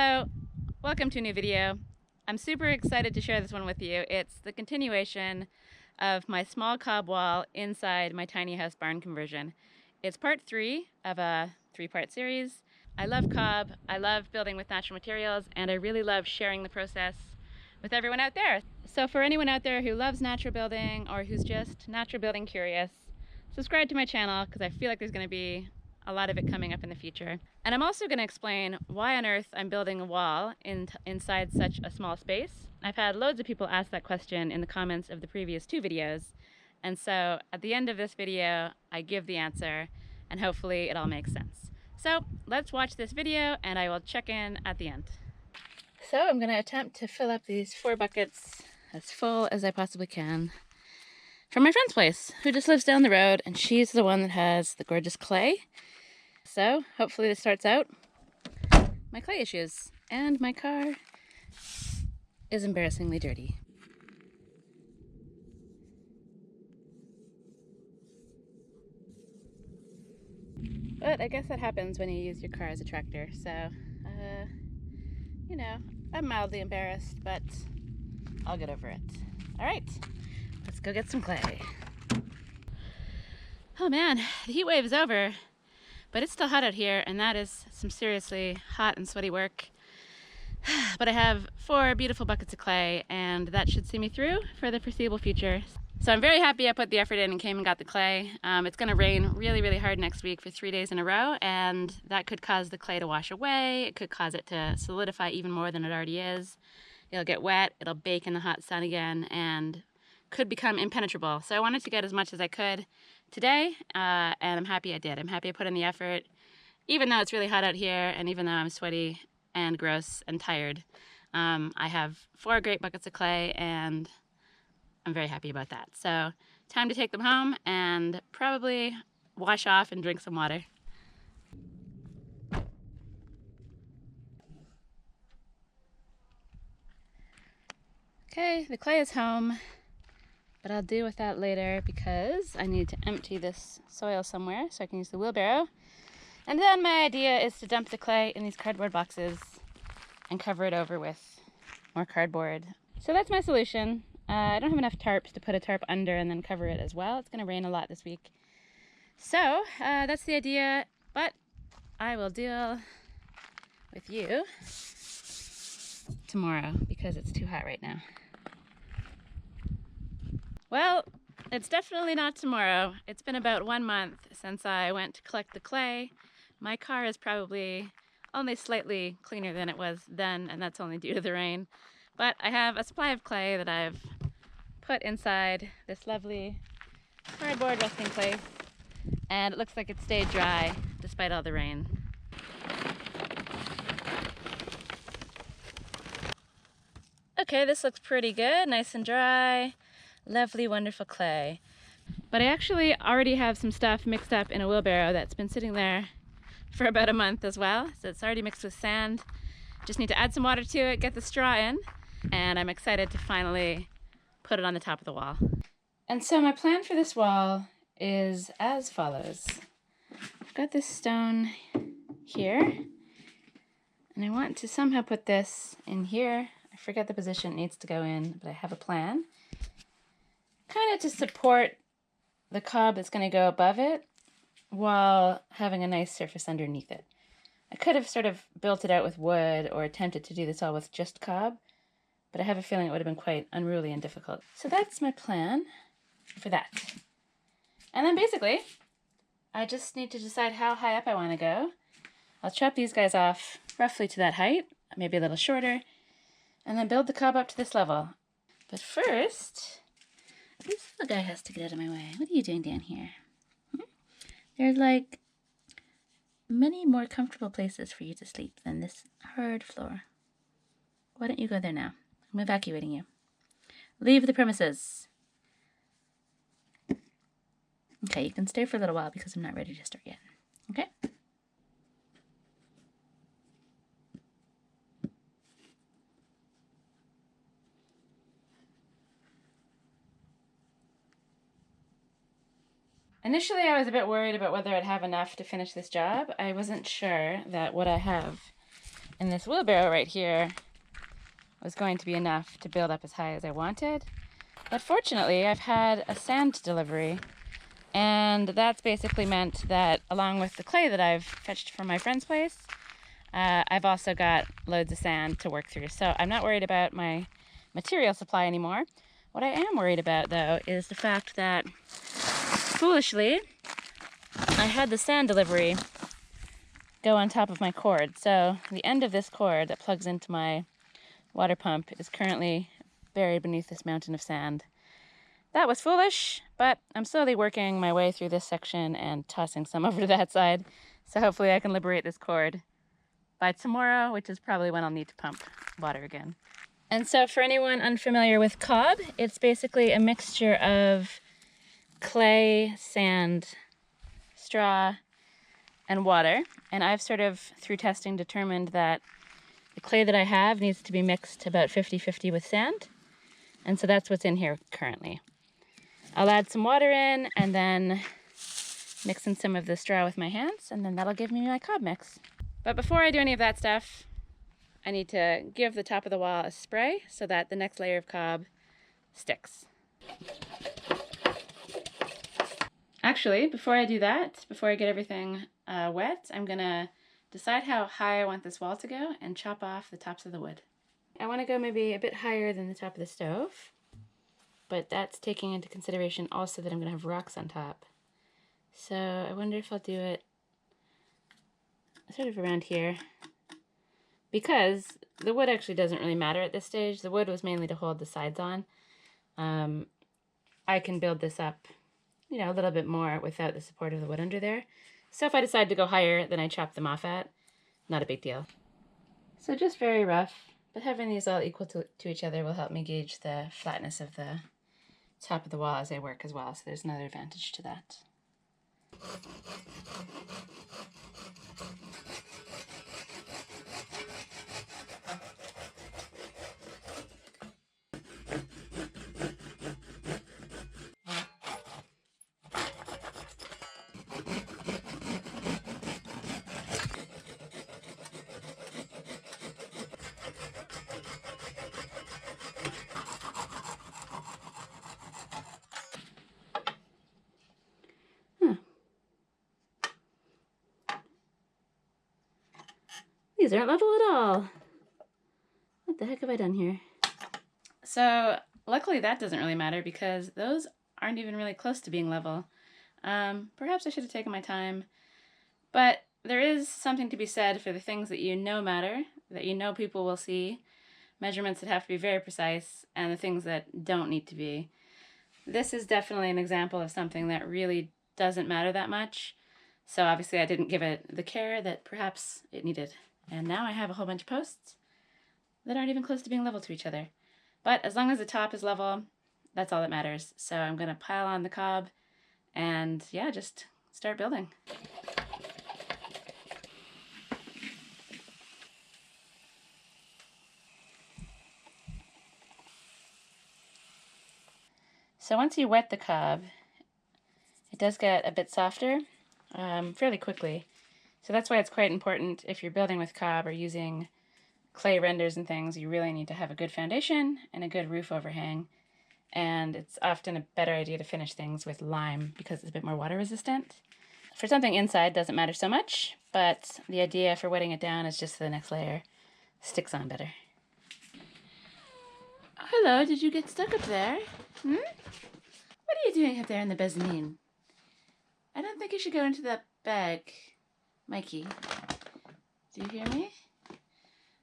Hello, welcome to a new video. I'm super excited to share this one with you. It's the continuation of my small cob wall inside my tiny house barn conversion. It's part 3 of a 3-part series. I love cob, I love building with natural materials, and I really love sharing the process with everyone out there. So for anyone out there who loves natural building or who's just natural building curious, subscribe to my channel because I feel like there's going to be a lot of it coming up in the future. And I'm also going to explain why on earth I'm building a wall inside such a small space. I've had loads of people ask that question in the comments of the previous 2 videos. And so at the end of this video, I give the answer and hopefully it all makes sense. So let's watch this video and I will check in at the end. So I'm going to attempt to fill up these 4 buckets as full as I possibly can from my friend's place, who just lives down the road, and she's the one that has the gorgeous clay. So hopefully this sorts out my clay issues. And my car is embarrassingly dirty. But I guess that happens when you use your car as a tractor. So, you know, I'm mildly embarrassed, but I'll get over it. All right, let's go get some clay. Oh man, the heat wave is over. But it's still hot out here, and that is some seriously hot and sweaty work. But I have 4 beautiful buckets of clay, and that should see me through for the foreseeable future. So I'm very happy I put the effort in and came and got the clay. It's going to rain really, really hard next week for 3 days in a row, and that could cause the clay to wash away. It could cause it to solidify even more than it already is. It'll get wet, it'll bake in the hot sun again, and could become impenetrable. So I wanted to get as much as I could today, and I'm happy I did. I'm happy I put in the effort, even though it's really hot out here, and even though I'm sweaty and gross and tired. I have 4 great buckets of clay, and I'm very happy about that. So time to take them home and probably wash off and drink some water. Okay, the clay is home. But I'll deal with that later because I need to empty this soil somewhere so I can use the wheelbarrow. And then my idea is to dump the clay in these cardboard boxes and cover it over with more cardboard. So that's my solution. I don't have enough tarps to put a tarp under and then cover it as well. It's going to rain a lot this week. So that's the idea, but I will deal with you tomorrow because it's too hot right now. Well, it's definitely not tomorrow. It's been about 1 month since I went to collect the clay. My car is probably only slightly cleaner than it was then, and that's only due to the rain. But I have a supply of clay that I've put inside this lovely cardboard resting place, and it looks like it stayed dry despite all the rain. Okay, this looks pretty good, nice and dry. Lovely, wonderful clay. But I actually already have some stuff mixed up in a wheelbarrow that's been sitting there for about a month as well. So it's already mixed with sand. Just need to add some water to it, get the straw in, and I'm excited to finally put it on the top of the wall. And so my plan for this wall is as follows. I've got this stone here, and I want to somehow put this in here. I forget the position it needs to go in, but I have a plan. Kind of to support the cob that's going to go above it while having a nice surface underneath it. I could have sort of built it out with wood or attempted to do this all with just cob, but I have a feeling it would have been quite unruly and difficult. So that's my plan for that. And then basically, I just need to decide how high up I want to go. I'll chop these guys off roughly to that height, maybe a little shorter, and then build the cob up to this level. But first, this little guy has to get out of my way. What are you doing down here? There's like many more comfortable places for you to sleep than this hard floor. Why don't you go there now? I'm evacuating you. Leave the premises. Okay, you can stay for a little while because I'm not ready to start yet. Okay? Initially, I was a bit worried about whether I'd have enough to finish this job. I wasn't sure that what I have And this wheelbarrow right here was going to be enough to build up as high as I wanted. But fortunately, I've had a sand delivery, and that's basically meant that along with the clay that I've fetched from my friend's place, I've also got loads of sand to work through. So I'm not worried about my material supply anymore. What I am worried about, though, is the fact that, foolishly, I had the sand delivery go on top of my cord. So the end of this cord that plugs into my water pump is currently buried beneath this mountain of sand. That was foolish, but I'm slowly working my way through this section and tossing some over to that side. So hopefully I can liberate this cord by tomorrow, which is probably when I'll need to pump water again. And so for anyone unfamiliar with cob, it's basically a mixture of clay, sand, straw, and water. And I've sort of, through testing, determined that the clay that I have needs to be mixed about 50-50 with sand. And so that's what's in here currently. I'll add some water in and then mix in some of the straw with my hands, and then that'll give me my cob mix. But before I do any of that stuff, I need to give the top of the wall a spray so that the next layer of cob sticks. Actually, before I do that, before I get everything wet, I'm gonna decide how high I want this wall to go and chop off the tops of the wood. I want to go maybe a bit higher than the top of the stove, but that's taking into consideration also that I'm gonna have rocks on top. So I wonder if I'll do it sort of around here, because the wood actually doesn't really matter at this stage. The wood was mainly to hold the sides on. I can build this up, you know, a little bit more without the support of the wood under there. So if I decide to go higher than I chop them off at, not a big deal. So just very rough, but having these all equal to each other will help me gauge the flatness of the top of the wall as I work as well, so there's another advantage to that. These aren't level at all. What the heck have I done here? So luckily that doesn't really matter because those aren't even really close to being level. Perhaps I should have taken my time, but there is something to be said for the things that you know matter, that you know people will see, measurements that have to be very precise, and the things that don't need to be. This is definitely an example of something that really doesn't matter that much, so obviously I didn't give it the care that perhaps it needed. And now I have a whole bunch of posts that aren't even close to being level to each other. But as long as the top is level, that's all that matters. So I'm going to pile on the cob and yeah, just start building. So once you wet the cob, it does get a bit softer fairly quickly. So that's why it's quite important if you're building with cob or using clay renders and things, you really need to have a good foundation and a good roof overhang. And it's often a better idea to finish things with lime because it's a bit more water resistant. For something inside, doesn't matter so much, but the idea for wetting it down is just so the next layer sticks on better. Hello, did you get stuck up there? What are you doing up there in the mezzanine? I don't think you should go into that bag. Mikey, do you hear me?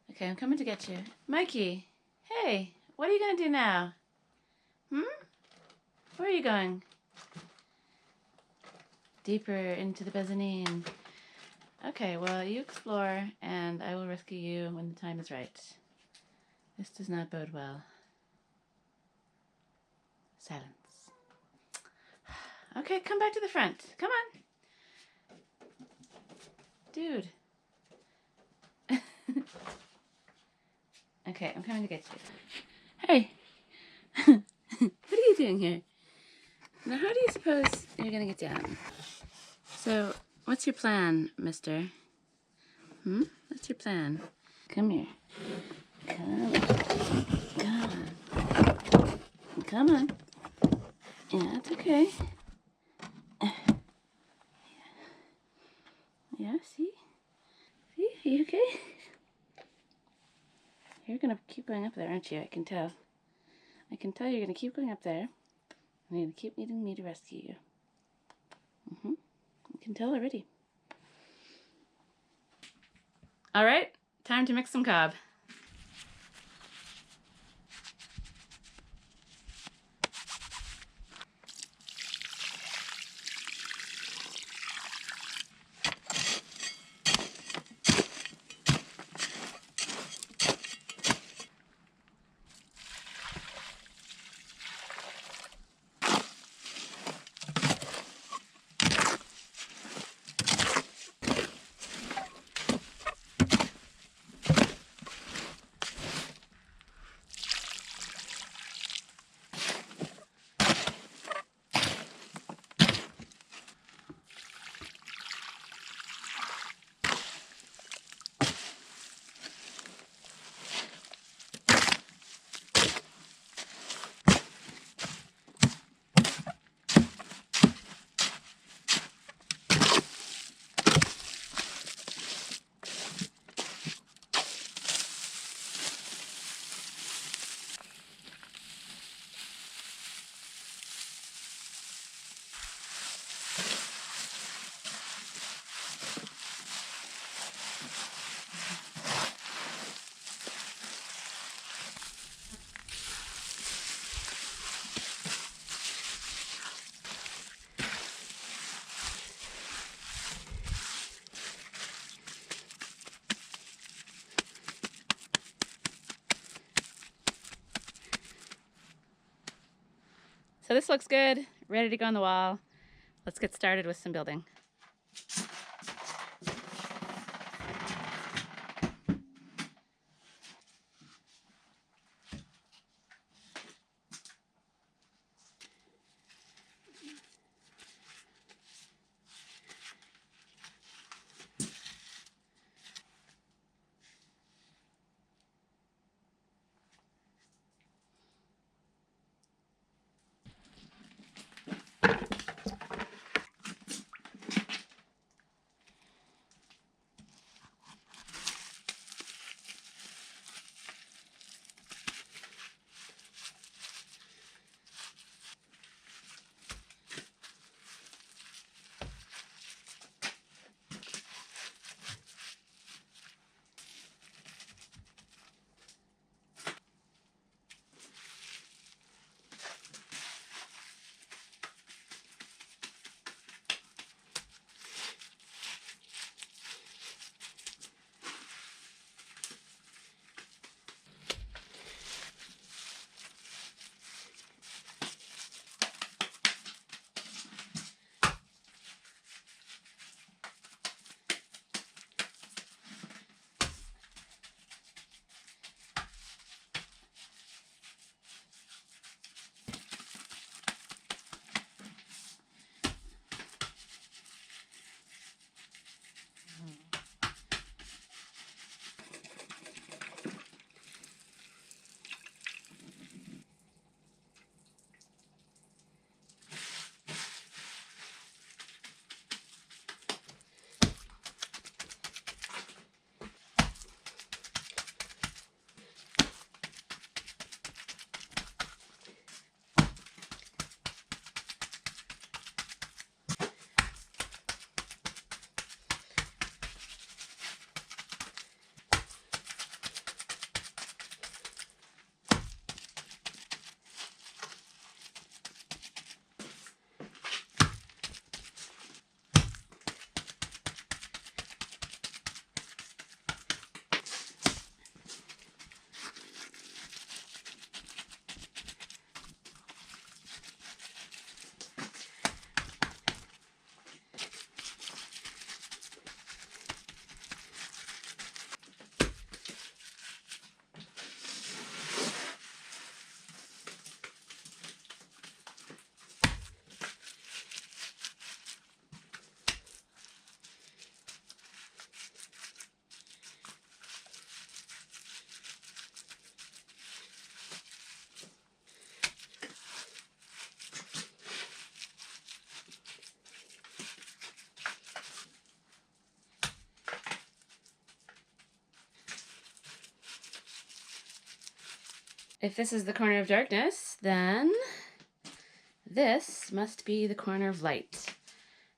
Okay, I'm coming to get you. Mikey, hey, what are you going to do now? Where are you going? Deeper into the mezzanine. Okay, well, you explore, and I will rescue you when the time is right. This does not bode well. Silence. Okay, come back to the front. Come on. Dude. Okay, I'm coming to get you. Hey. What are you doing here? Now, how do you suppose you're gonna get down? So, what's your plan, mister? What's your plan? Come here. Come on. Come on. Come on. Yeah, it's okay. Yeah, see? See? Are you okay? You're gonna keep going up there, aren't you? I can tell. I can tell you're gonna keep going up there. And you're gonna keep needing me to rescue you. I can tell already. All right, time to mix some cob. So this looks good, ready to go on the wall. Let's get started with some building. If this is the corner of darkness, then this must be the corner of light.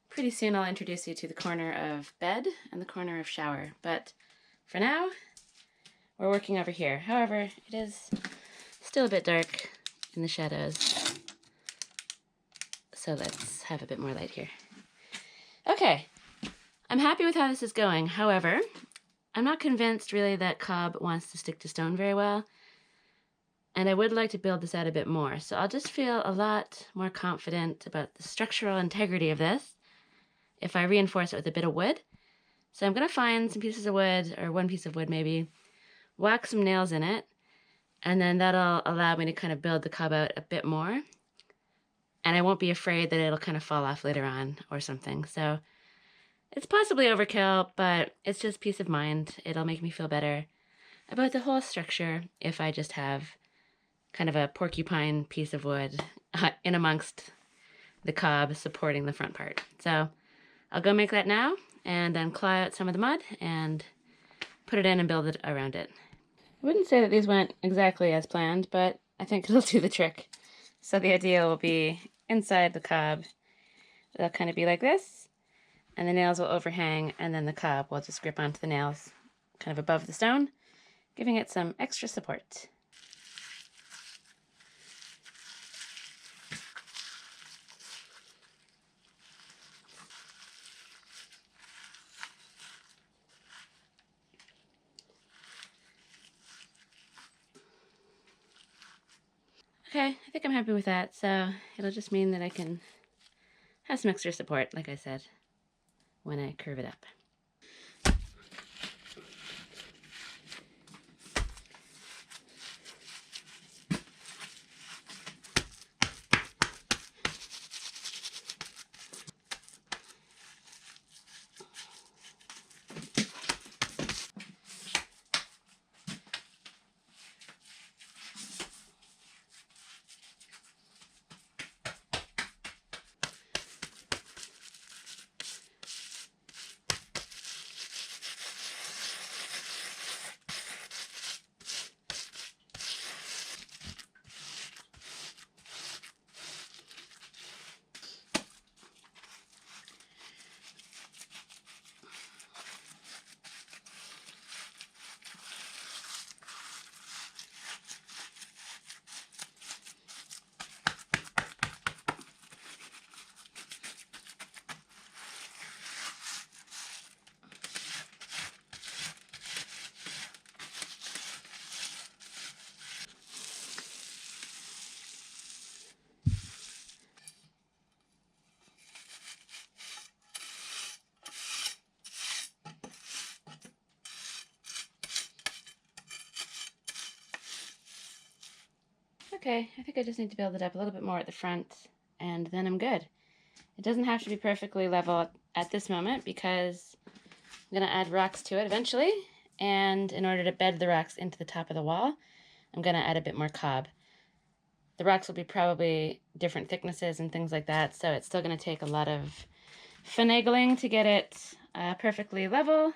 Pretty soon I'll introduce you to the corner of bed and the corner of shower, but for now, we're working over here. However, it is still a bit dark in the shadows, so let's have a bit more light here. Okay, I'm happy with how this is going. However, I'm not convinced really that cob wants to stick to stone very well, and I would like to build this out a bit more. So I'll just feel a lot more confident about the structural integrity of this if I reinforce it with a bit of wood. So I'm going to find some pieces of wood, or one piece of wood maybe, whack some nails in it, and then that'll allow me to kind of build the cob out a bit more. And I won't be afraid that it'll kind of fall off later on or something. So it's possibly overkill, but it's just peace of mind. It'll make me feel better about the whole structure if I just have kind of a porcupine piece of wood in amongst the cob supporting the front part. So I'll go make that now and then claw out some of the mud and put it in and build it around it. I wouldn't say that these went exactly as planned, but I think it'll do the trick. So the idea will be inside the cob, it'll kind of be like this, and the nails will overhang, and then the cob will just grip onto the nails kind of above the stone, giving it some extra support. Okay, I think I'm happy with that, so it'll just mean that I can have some extra support, like I said, when I curve it up. Okay, I think I just need to build it up a little bit more at the front, and then I'm good. It doesn't have to be perfectly level at this moment because I'm going to add rocks to it eventually, and in order to bed the rocks into the top of the wall, I'm going to add a bit more cob. The rocks will be probably different thicknesses and things like that, so it's still going to take a lot of finagling to get it perfectly level,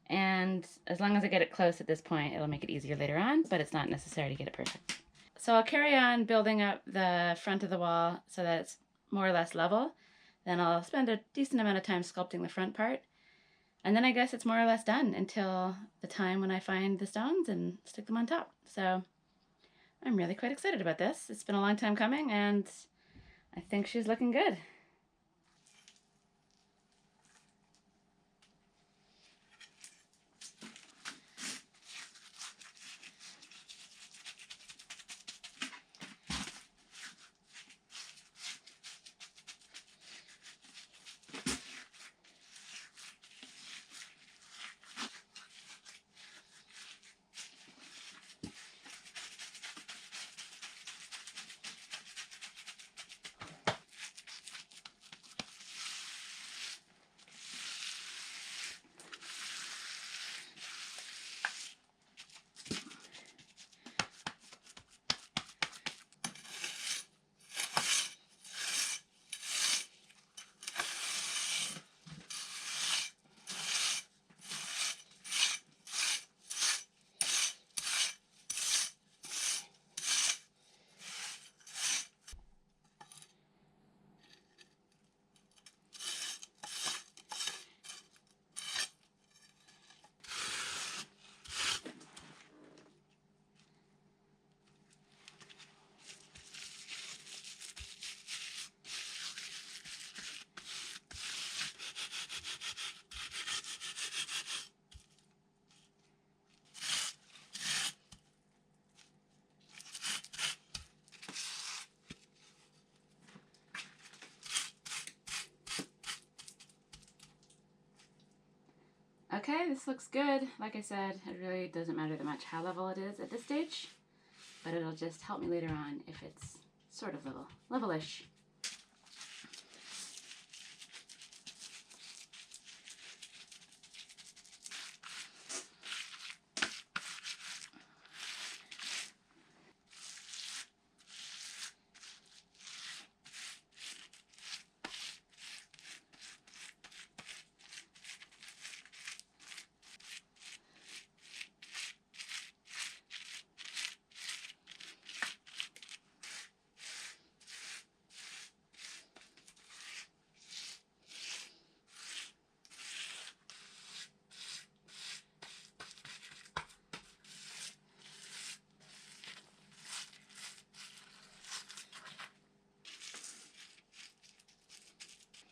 and as long as I get it close at this point, it'll make it easier later on, but it's not necessary to get it perfect. So I'll carry on building up the front of the wall so that it's more or less level. Then I'll spend a decent amount of time sculpting the front part. And then I guess it's more or less done until the time when I find the stones and stick them on top. So I'm really quite excited about this. It's been a long time coming, and I think she's looking good. Okay, this looks good. Like I said, it really doesn't matter that much how level it is at this stage, but it'll just help me later on if it's sort of level-ish.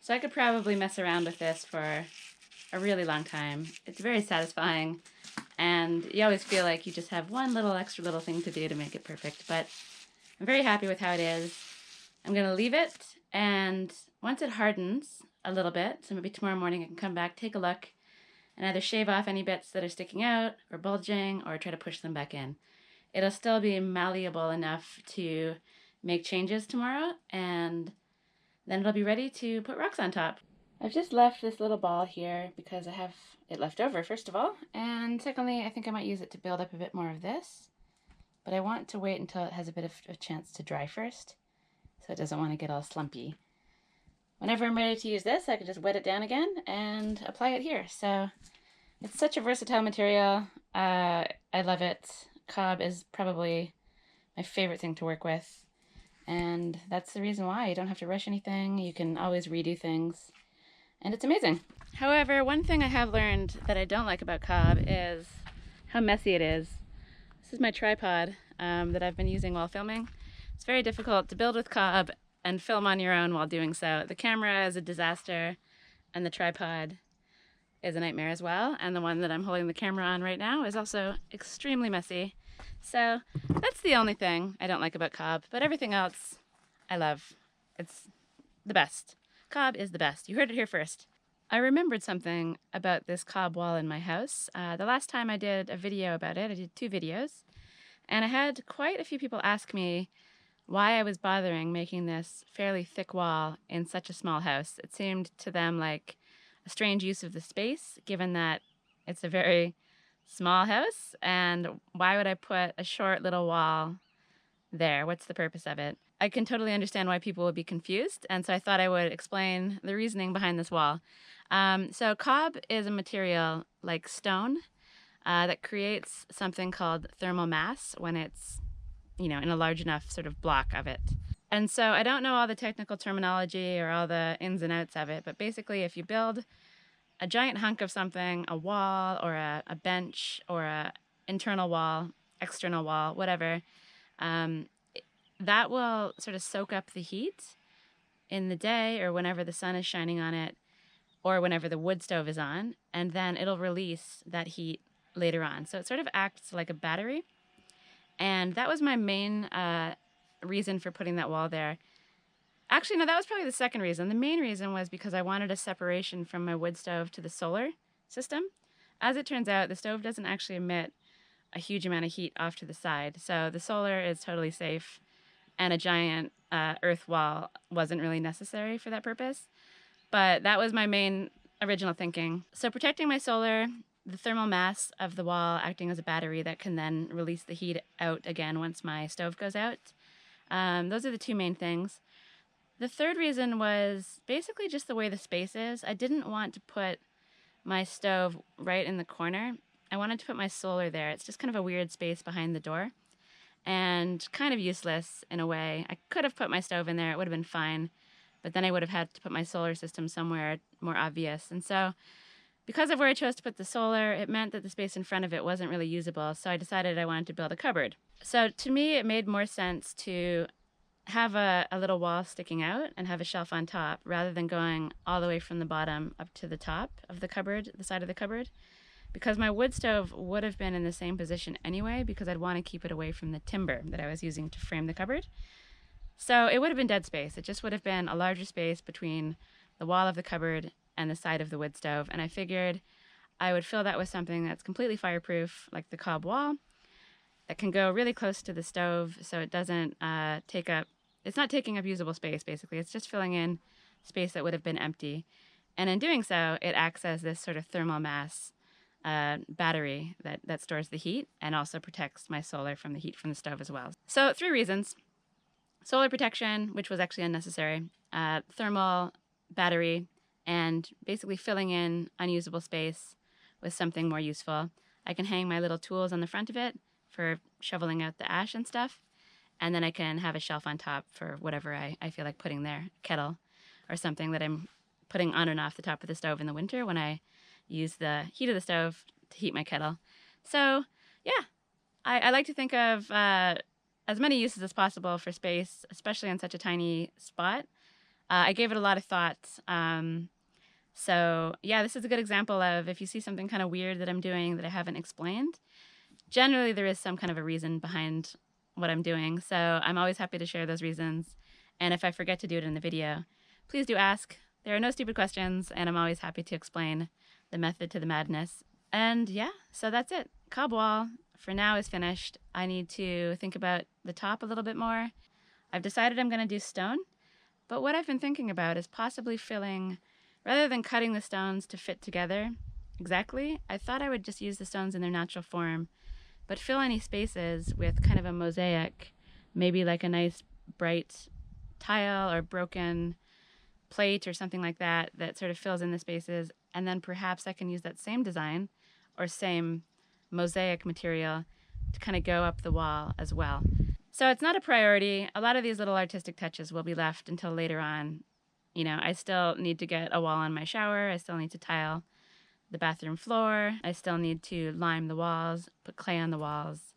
So I could probably mess around with this for a really long time. It's very satisfying, and you always feel like you just have one extra little thing to do to make it perfect, but I'm very happy with how it is. I'm going to leave it, and once it hardens a little bit, so maybe tomorrow morning I can come back, take a look, and either shave off any bits that are sticking out or bulging, or try to push them back in. It'll still be malleable enough to make changes tomorrow, and then it'll be ready to put rocks on top. I've just left this little ball here because I have it left over, first of all, and secondly, I think I might use it to build up a bit more of this, but I want to wait until it has a bit of a chance to dry first, so it doesn't want to get all slumpy. Whenever I'm ready to use this, I can just wet it down again and apply it here. So it's such a versatile material. I love it. Cob is probably my favorite thing to work with, and that's the reason why. You don't have to rush anything. You can always redo things, and it's amazing. However, one thing I have learned that I don't like about cob is how messy it is. This is my tripod that I've been using while filming. It's very difficult to build with cob and film on your own while doing so. The camera is a disaster, and the tripod is a nightmare as well, and the one that I'm holding the camera on right now is also extremely messy. So that's the only thing I don't like about cob, but everything else I love. It's the best. Cob is the best. You heard it here first. I remembered something about this cob wall in my house. The last time I did a video about it, I did 2 videos, and I had quite a few people ask me why I was bothering making this fairly thick wall in such a small house. It seemed to them like a strange use of the space, given that it's a very small house, and why would I put a short little wall there? What's the purpose of it? I can totally understand why people would be confused, and so I thought I would explain the reasoning behind this wall. So cob is a material like stone that creates something called thermal mass when it's, in a large enough sort of block of it. And so I don't know all the technical terminology or all the ins and outs of it, but basically if you build a giant hunk of something, a wall or a bench or a internal wall, external wall, whatever, that will sort of soak up the heat in the day or whenever the sun is shining on it or whenever the wood stove is on, and then it'll release that heat later on. So it sort of acts like a battery. And that was my main reason for putting that wall there. Actually, no, that was probably the second reason. The main reason was because I wanted a separation from my wood stove to the solar system. As it turns out, the stove doesn't actually emit a huge amount of heat off to the side. So the solar is totally safe, and a giant earth wall wasn't really necessary for that purpose. But that was my main original thinking. So protecting my solar, the thermal mass of the wall acting as a battery that can then release the heat out again once my stove goes out. Those are the 2 main things. The third reason was basically just the way the space is. I didn't want to put my stove right in the corner. I wanted to put my solar there. It's just kind of a weird space behind the door and kind of useless in a way. I could have put my stove in there. It would have been fine, but then I would have had to put my solar system somewhere more obvious. And so because of where I chose to put the solar, it meant that the space in front of it wasn't really usable, so I decided I wanted to build a cupboard. So to me, it made more sense to have a little wall sticking out and have a shelf on top rather than going all the way from the bottom up to the top of the cupboard, the side of the cupboard, because my wood stove would have been in the same position anyway because I'd want to keep it away from the timber that I was using to frame the cupboard. So it would have been dead space. It just would have been a larger space between the wall of the cupboard and the side of the wood stove, and I figured I would fill that with something that's completely fireproof, like the cob wall, that can go really close to the stove so it doesn't take up, it's not taking up usable space basically, it's just filling in space that would have been empty. And in doing so, it acts as this sort of thermal mass battery that stores the heat and also protects my solar from the heat from the stove as well. So 3 reasons. Solar protection, which was actually unnecessary, thermal battery, and basically filling in unusable space with something more useful. I can hang my little tools on the front of it for shoveling out the ash and stuff, and then I can have a shelf on top for whatever I feel like putting there, kettle or something that I'm putting on and off the top of the stove in the winter when I use the heat of the stove to heat my kettle. So yeah, I like to think of as many uses as possible for space, especially on such a tiny spot. I gave it a lot of thought. So yeah, this is a good example of if you see something kind of weird that I'm doing that I haven't explained, generally there is some kind of a reason behind what I'm doing. So I'm always happy to share those reasons. And if I forget to do it in the video, please do ask. There are no stupid questions, and I'm always happy to explain the method to the madness. And yeah, so that's it. Cob wall for now is finished. I need to think about the top a little bit more. I've decided I'm going to do stone, but what I've been thinking about is possibly filling, rather than cutting the stones to fit together exactly, I thought I would just use the stones in their natural form, but fill any spaces with kind of a mosaic, maybe like a nice bright tile or broken plate or something like that that sort of fills in the spaces, and then perhaps I can use that same design or same mosaic material to kind of go up the wall as well. So it's not a priority. A lot of these little artistic touches will be left until later on. You know, I still need to get a wall on my shower. I still need to tile the bathroom floor. I still need to lime the walls, put clay on the walls.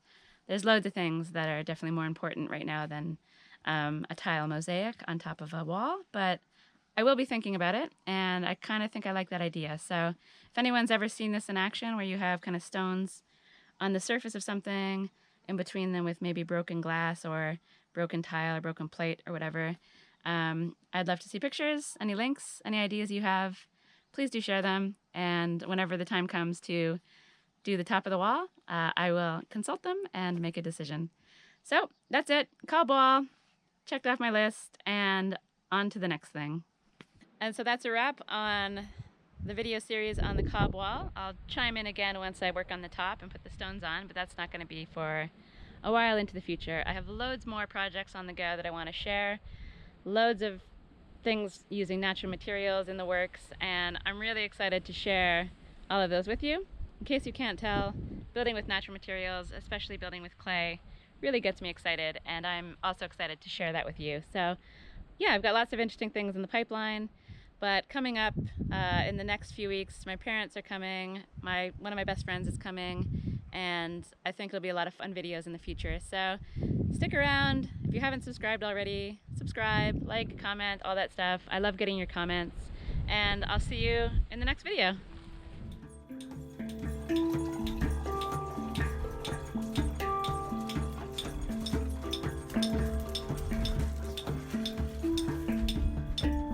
There's loads of things that are definitely more important right now than a tile mosaic on top of a wall, but I will be thinking about it, and I kind of think I like that idea. So if anyone's ever seen this in action, where you have kind of stones on the surface of something, in between them with maybe broken glass or broken tile or broken plate or whatever, I'd love to see pictures, any links, any ideas you have. Please do share them, and whenever the time comes to do the top of the wall, I will consult them and make a decision. So that's it. Cob wall, checked off my list, and on to the next thing. And so that's a wrap on the video series on the cob wall. I'll chime in again once I work on the top and put the stones on, but that's not going to be for a while into the future. I have loads more projects on the go that I want to share, loads of things using natural materials in the works, and I'm really excited to share all of those with you. In case you can't tell, building with natural materials, especially building with clay, really gets me excited, and I'm also excited to share that with you. So yeah, I've got lots of interesting things in the pipeline. But coming up in the next few weeks, my parents are coming, one of my best friends is coming, and I think it'll be a lot of fun videos in the future. So stick around. If you haven't subscribed already, subscribe, like, comment, all that stuff. I love getting your comments, and I'll see you in the next video.